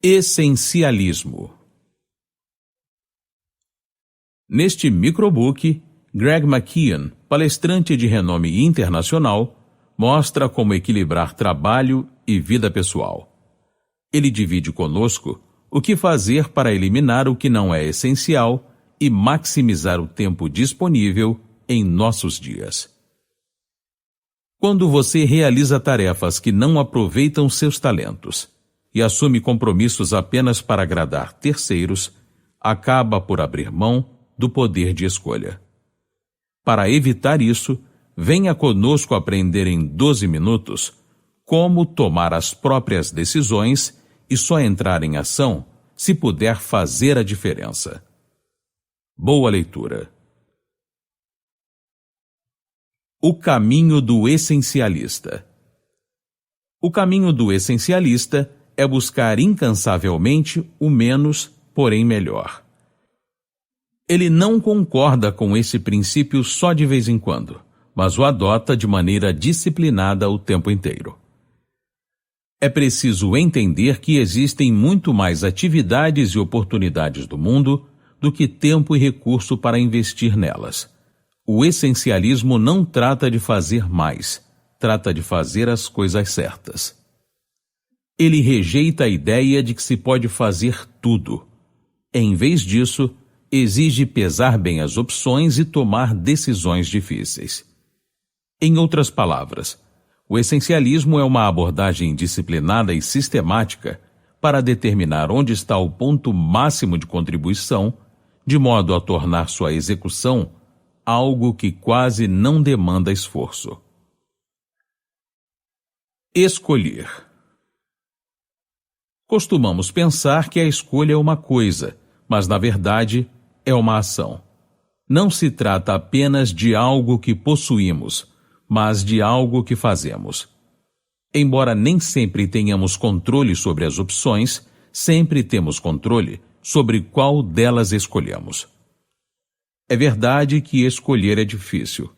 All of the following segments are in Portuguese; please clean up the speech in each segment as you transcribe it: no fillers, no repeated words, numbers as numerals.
Essencialismo. Neste microbook, Greg McKeown, palestrante de renome internacional, mostra como equilibrar trabalho e vida pessoal. Ele divide conosco o que fazer para eliminar o que não é essencial e maximizar o tempo disponível em nossos dias. Quando você realiza tarefas que não aproveitam seus talentos e assume compromissos apenas para agradar terceiros, acaba por abrir mão do poder de escolha. Para evitar isso, venha conosco aprender em 12 minutos como tomar as próprias decisões e só entrar em ação se puder fazer a diferença. Boa leitura. O caminho do essencialista. O caminho do essencialista é buscar incansavelmente o menos, porém melhor. Ele não concorda com esse princípio só de vez em quando, mas o adota de maneira disciplinada o tempo inteiro. É preciso entender que existem muito mais atividades e oportunidades do mundo do que tempo e recurso para investir nelas. O essencialismo não trata de fazer mais, trata de fazer as coisas certas. Ele rejeita a ideia de que se pode fazer tudo. Em vez disso, exige pesar bem as opções e tomar decisões difíceis. Em outras palavras, o essencialismo é uma abordagem disciplinada e sistemática para determinar onde está o ponto máximo de contribuição, de modo a tornar sua execução algo que quase não demanda esforço. Escolher. Costumamos pensar que a escolha é uma coisa, mas na verdade é uma ação. Não se trata apenas de algo que possuímos, mas de algo que fazemos. Embora nem sempre tenhamos controle sobre as opções, sempre temos controle sobre qual delas escolhemos. É verdade que escolher é difícil.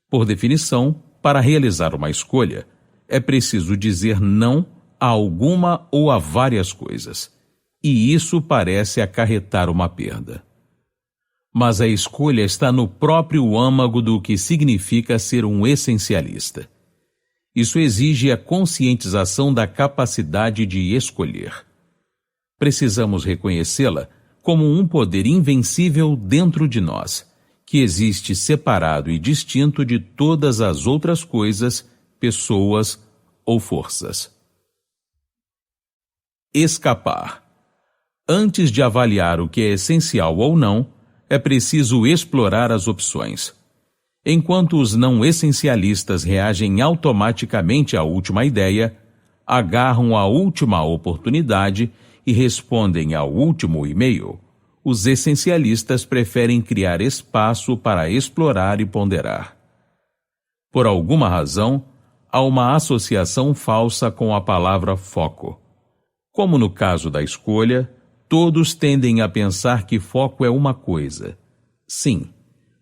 Por definição, para realizar uma escolha, é preciso dizer não a alguma ou a várias coisas, e isso parece acarretar uma perda. Mas a escolha está no próprio âmago do que significa ser um essencialista. Isso exige a conscientização da capacidade de escolher. Precisamos reconhecê-la como um poder invencível dentro de nós, que existe separado e distinto de todas as outras coisas, pessoas ou forças. Escapar. Antes de avaliar o que é essencial ou não, é preciso explorar as opções. Enquanto os não essencialistas reagem automaticamente à última ideia, agarram a última oportunidade e respondem ao último e-mail, os essencialistas preferem criar espaço para explorar e ponderar. Por alguma razão, há uma associação falsa com a palavra foco. Como no caso da escolha, todos tendem a pensar que foco é uma coisa. Sim,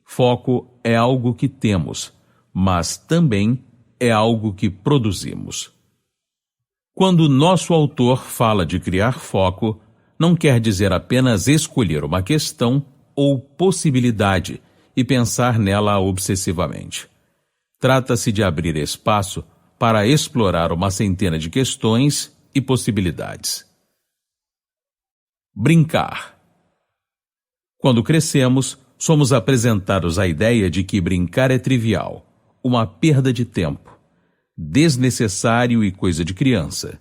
foco é algo que temos, mas também é algo que produzimos. Quando nosso autor fala de criar foco, não quer dizer apenas escolher uma questão ou possibilidade e pensar nela obsessivamente. Trata-se de abrir espaço para explorar uma centena de questões e possibilidades. Brincar. Quando crescemos, somos apresentados à ideia de que brincar é trivial, uma perda de tempo, desnecessário e coisa de criança.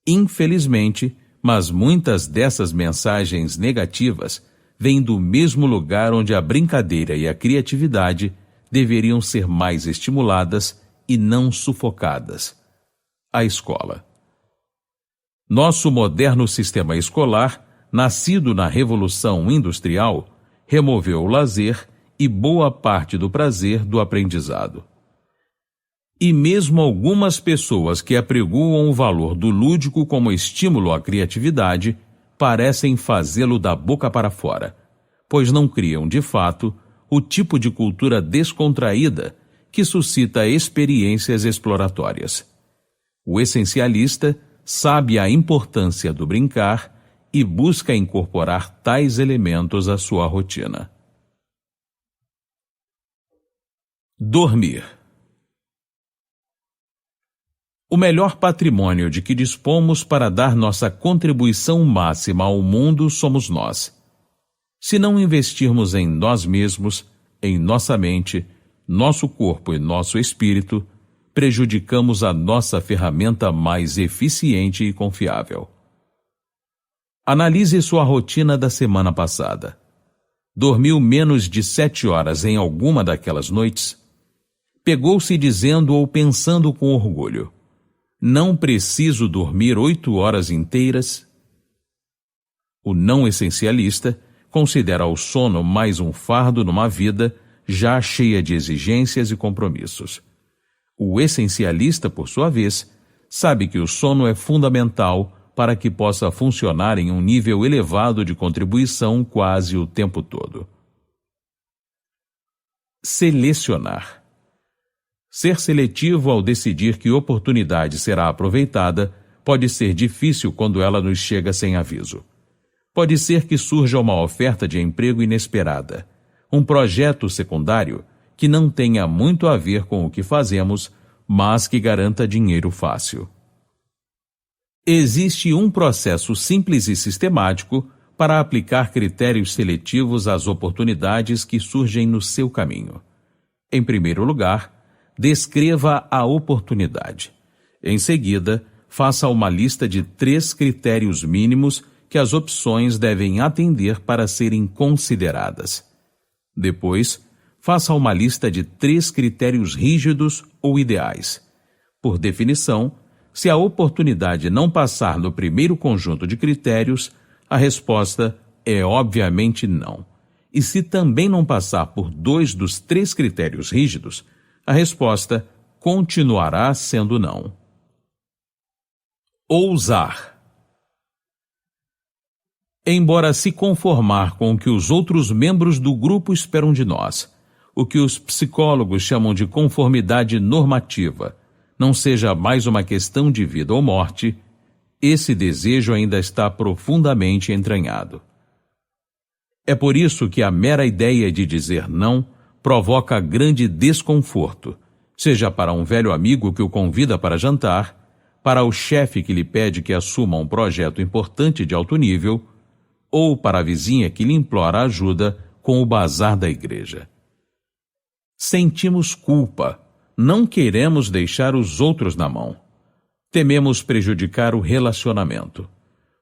Infelizmente, mas muitas dessas mensagens negativas vêm do mesmo lugar onde a brincadeira e a criatividade deveriam ser mais estimuladas e não sufocadas: a escola. Nosso moderno sistema escolar, nascido na Revolução Industrial, removeu o lazer e boa parte do prazer do aprendizado. E mesmo algumas pessoas que apregoam o valor do lúdico como estímulo à criatividade parecem fazê-lo da boca para fora, pois não criam, de fato, o tipo de cultura descontraída que suscita experiências exploratórias. O essencialista sabe a importância do brincar e busca incorporar tais elementos à sua rotina. Dormir. O melhor patrimônio de que dispomos para dar nossa contribuição máxima ao mundo somos nós. Se não investirmos em nós mesmos, em nossa mente, nosso corpo e nosso espírito, prejudicamos a nossa ferramenta mais eficiente e confiável. Analise sua rotina da semana passada. Dormiu menos de 7 horas em alguma daquelas noites? Pegou-se dizendo ou pensando com orgulho: não preciso dormir 8 horas inteiras? O não essencialista considera o sono mais um fardo numa vida já cheia de exigências e compromissos. O essencialista, por sua vez, sabe que o sono é fundamental para que possa funcionar em um nível elevado de contribuição quase o tempo todo. Selecionar. Ser seletivo ao decidir que oportunidade será aproveitada pode ser difícil quando ela nos chega sem aviso. Pode ser que surja uma oferta de emprego inesperada, um projeto secundário que não tenha muito a ver com o que fazemos, mas que garanta dinheiro fácil. Existe um processo simples e sistemático para aplicar critérios seletivos às oportunidades que surgem no seu caminho. Em primeiro lugar, descreva a oportunidade. Em seguida, faça uma lista de 3 critérios mínimos que as opções devem atender para serem consideradas. Depois, faça uma lista de 3 critérios rígidos ou ideais. Por definição, se a oportunidade não passar no primeiro conjunto de critérios, a resposta é obviamente não. E se também não passar por 2 dos 3 critérios rígidos, a resposta continuará sendo não. Ousar. Embora se conformar com o que os outros membros do grupo esperam de nós, o que os psicólogos chamam de conformidade normativa, não seja mais uma questão de vida ou morte, esse desejo ainda está profundamente entranhado. É por isso que a mera ideia de dizer não provoca grande desconforto, seja para um velho amigo que o convida para jantar, para o chefe que lhe pede que assuma um projeto importante de alto nível, ou para a vizinha que lhe implora ajuda com o bazar da igreja. Sentimos culpa, não queremos deixar os outros na mão. Tememos prejudicar o relacionamento,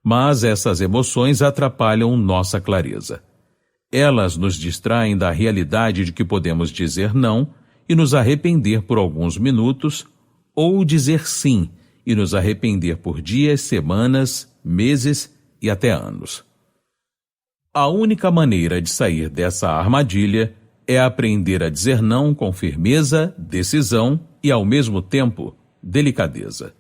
mas essas emoções atrapalham nossa clareza. Elas nos distraem da realidade de que podemos dizer não e nos arrepender por alguns minutos, ou dizer sim e nos arrepender por dias, semanas, meses e até anos. A única maneira de sair dessa armadilha é aprender a dizer não com firmeza, decisão e, ao mesmo tempo, delicadeza.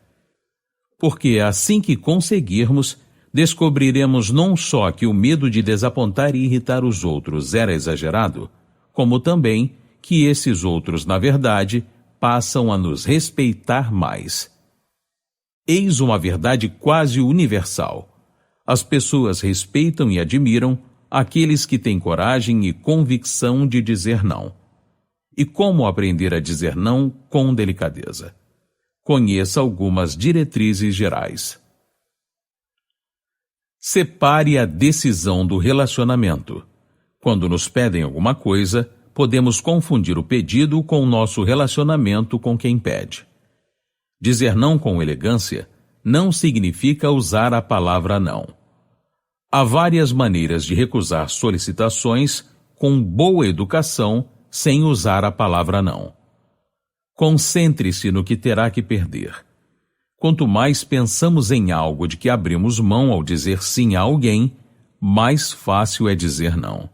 Porque assim que conseguirmos, descobriremos não só que o medo de desapontar e irritar os outros era exagerado, como também que esses outros, na verdade, passam a nos respeitar mais. Eis uma verdade quase universal. As pessoas respeitam e admiram aqueles que têm coragem e convicção de dizer não. E como aprender a dizer não com delicadeza? Conheça algumas diretrizes gerais. Separe a decisão do relacionamento. Quando nos pedem alguma coisa, podemos confundir o pedido com o nosso relacionamento com quem pede. Dizer não com elegância não significa usar a palavra não. Há várias maneiras de recusar solicitações com boa educação sem usar a palavra não. Concentre-se no que terá que perder. Quanto mais pensamos em algo de que abrimos mão ao dizer sim a alguém, mais fácil é dizer não.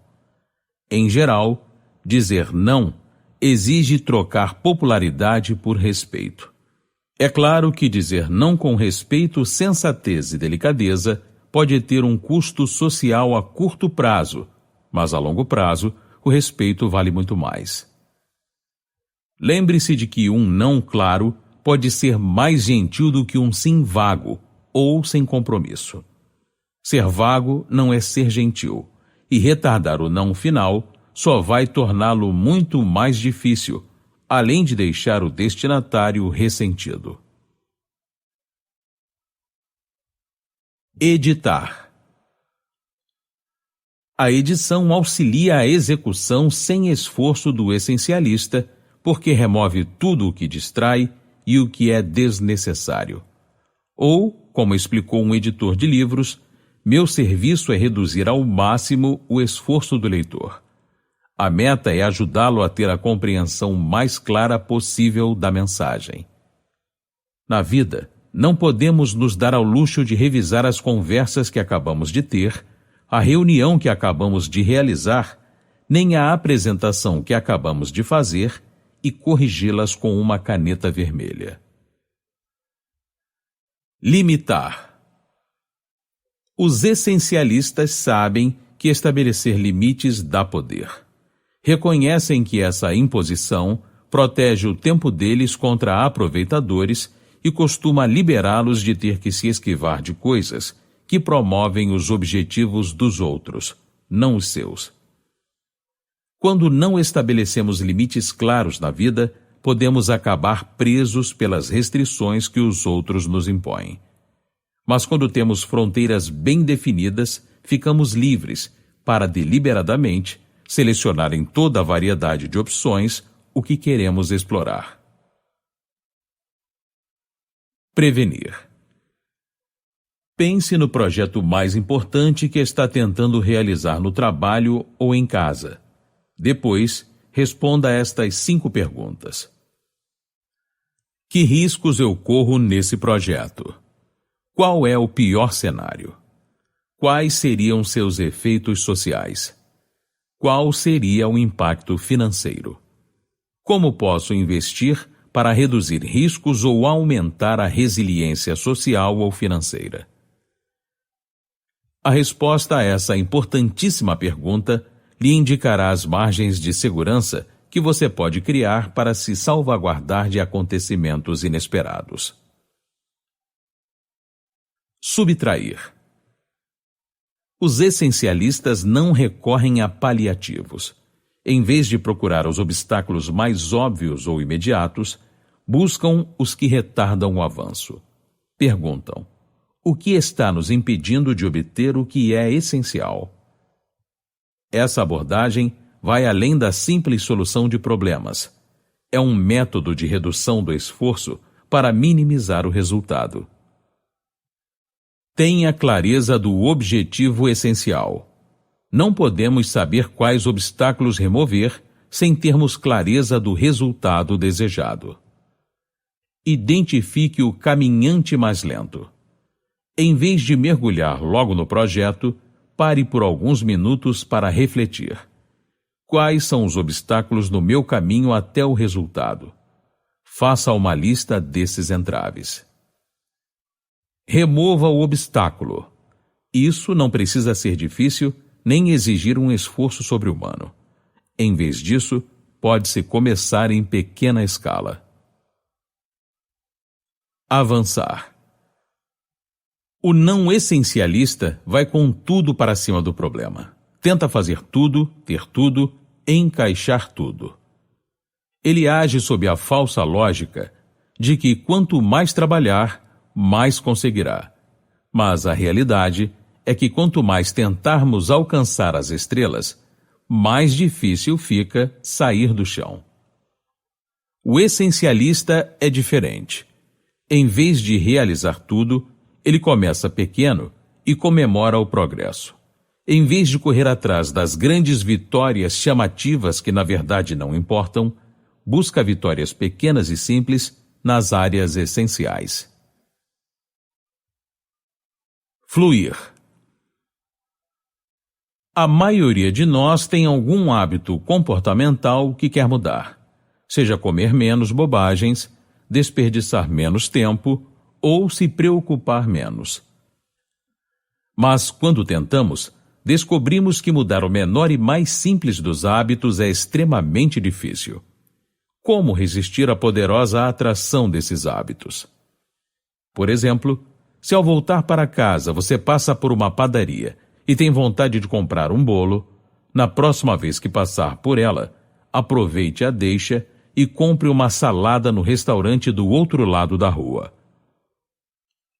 Em geral, dizer não exige trocar popularidade por respeito. É claro que dizer não com respeito, sensatez e delicadeza pode ter um custo social a curto prazo, mas a longo prazo, o respeito vale muito mais. Lembre-se de que um não claro pode ser mais gentil do que um sim vago, ou sem compromisso. Ser vago não é ser gentil, e retardar o não final só vai torná-lo muito mais difícil, além de deixar o destinatário ressentido. Editar. A edição auxilia a execução sem esforço do essencialista, porque remove tudo o que distrai e o que é desnecessário. Ou, como explicou um editor de livros, meu serviço é reduzir ao máximo o esforço do leitor. A meta é ajudá-lo a ter a compreensão mais clara possível da mensagem. Na vida, não podemos nos dar ao luxo de revisar as conversas que acabamos de ter, a reunião que acabamos de realizar, nem a apresentação que acabamos de fazer e corrigi-las com uma caneta vermelha. Limitar. Os essencialistas sabem que estabelecer limites dá poder. Reconhecem que essa imposição protege o tempo deles contra aproveitadores e costuma liberá-los de ter que se esquivar de coisas que promovem os objetivos dos outros, não os seus. Quando não estabelecemos limites claros na vida, podemos acabar presos pelas restrições que os outros nos impõem. Mas quando temos fronteiras bem definidas, ficamos livres para deliberadamente selecionar em toda a variedade de opções o que queremos explorar. Prevenir. Pense no projeto mais importante que está tentando realizar no trabalho ou em casa. Depois, responda a estas 5 perguntas. Que riscos eu corro nesse projeto? Qual é o pior cenário? Quais seriam seus efeitos sociais? Qual seria o impacto financeiro? Como posso investir para reduzir riscos ou aumentar a resiliência social ou financeira? A resposta a essa importantíssima pergunta lhe indicará as margens de segurança que você pode criar para se salvaguardar de acontecimentos inesperados. Subtrair. Os essencialistas não recorrem a paliativos. Em vez de procurar os obstáculos mais óbvios ou imediatos, buscam os que retardam o avanço. Perguntam: o que está nos impedindo de obter o que é essencial? Essa abordagem vai além da simples solução de problemas. É um método de redução do esforço para minimizar o resultado. Tenha clareza do objetivo essencial. Não podemos saber quais obstáculos remover sem termos clareza do resultado desejado. Identifique o caminhante mais lento. Em vez de mergulhar logo no projeto, pare por alguns minutos para refletir. Quais são os obstáculos no meu caminho até o resultado? Faça uma lista desses entraves. Remova o obstáculo. Isso não precisa ser difícil nem exigir um esforço sobre-humano. Em vez disso, pode-se começar em pequena escala. Avançar. O não essencialista vai com tudo para cima do problema. Tenta fazer tudo, ter tudo, encaixar tudo. Ele age sob a falsa lógica de que quanto mais trabalhar, mais conseguirá. Mas a realidade é que quanto mais tentarmos alcançar as estrelas, mais difícil fica sair do chão. O essencialista é diferente. Em vez de realizar tudo, ele começa pequeno e comemora o progresso. Em vez de correr atrás das grandes vitórias chamativas que na verdade não importam, busca vitórias pequenas e simples nas áreas essenciais. Fluir. A maioria de nós tem algum hábito comportamental que quer mudar, seja comer menos bobagens, desperdiçar menos tempo ou se preocupar menos. Mas, quando tentamos, descobrimos que mudar o menor e mais simples dos hábitos é extremamente difícil. Como resistir à poderosa atração desses hábitos? Por exemplo, Se ao voltar para casa você passa por uma padaria e tem vontade de comprar um bolo, na próxima vez que passar por ela, aproveite a deixa e compre uma salada no restaurante do outro lado da rua.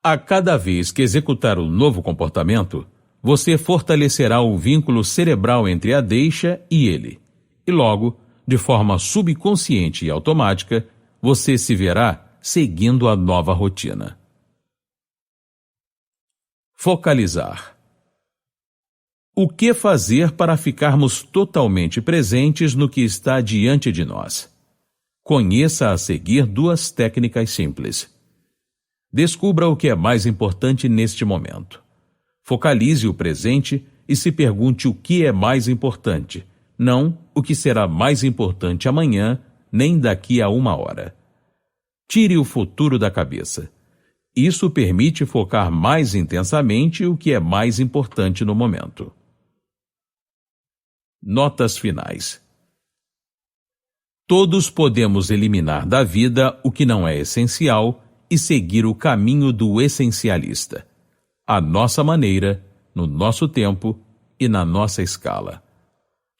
A cada vez que executar o novo comportamento, você fortalecerá o vínculo cerebral entre a deixa e ele, e logo, de forma subconsciente e automática, você se verá seguindo a nova rotina. Focalizar. O que fazer para ficarmos totalmente presentes no que está diante de nós? Conheça a seguir 2 técnicas simples. Descubra o que é mais importante neste momento. Focalize o presente e se pergunte o que é mais importante, não o que será mais importante amanhã, nem daqui a 1 hora. Tire o futuro da cabeça. Isso permite focar mais intensamente o que é mais importante no momento. Notas finais. Todos podemos eliminar da vida o que não é essencial e seguir o caminho do essencialista, à nossa maneira, no nosso tempo e na nossa escala.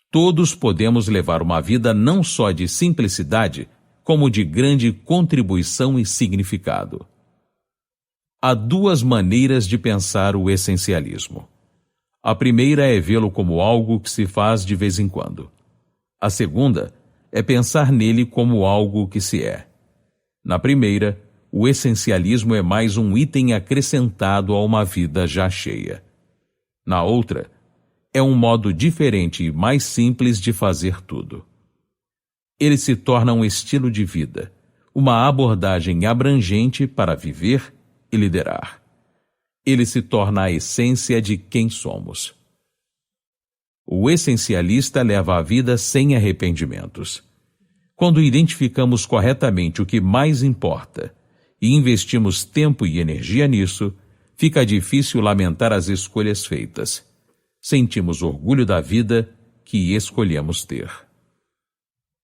Todos podemos levar uma vida não só de simplicidade, como de grande contribuição e significado. Há 2 maneiras de pensar o essencialismo. A primeira é vê-lo como algo que se faz de vez em quando. A segunda é pensar nele como algo que se é. Na primeira, o essencialismo é mais um item acrescentado a uma vida já cheia. Na outra, é um modo diferente e mais simples de fazer tudo. Ele se torna um estilo de vida, uma abordagem abrangente para viver e liderar. Ele se torna a essência de quem somos. O essencialista leva a vida sem arrependimentos. Quando identificamos corretamente o que mais importa e investimos tempo e energia nisso, fica difícil lamentar as escolhas feitas. Sentimos orgulho da vida que escolhemos ter.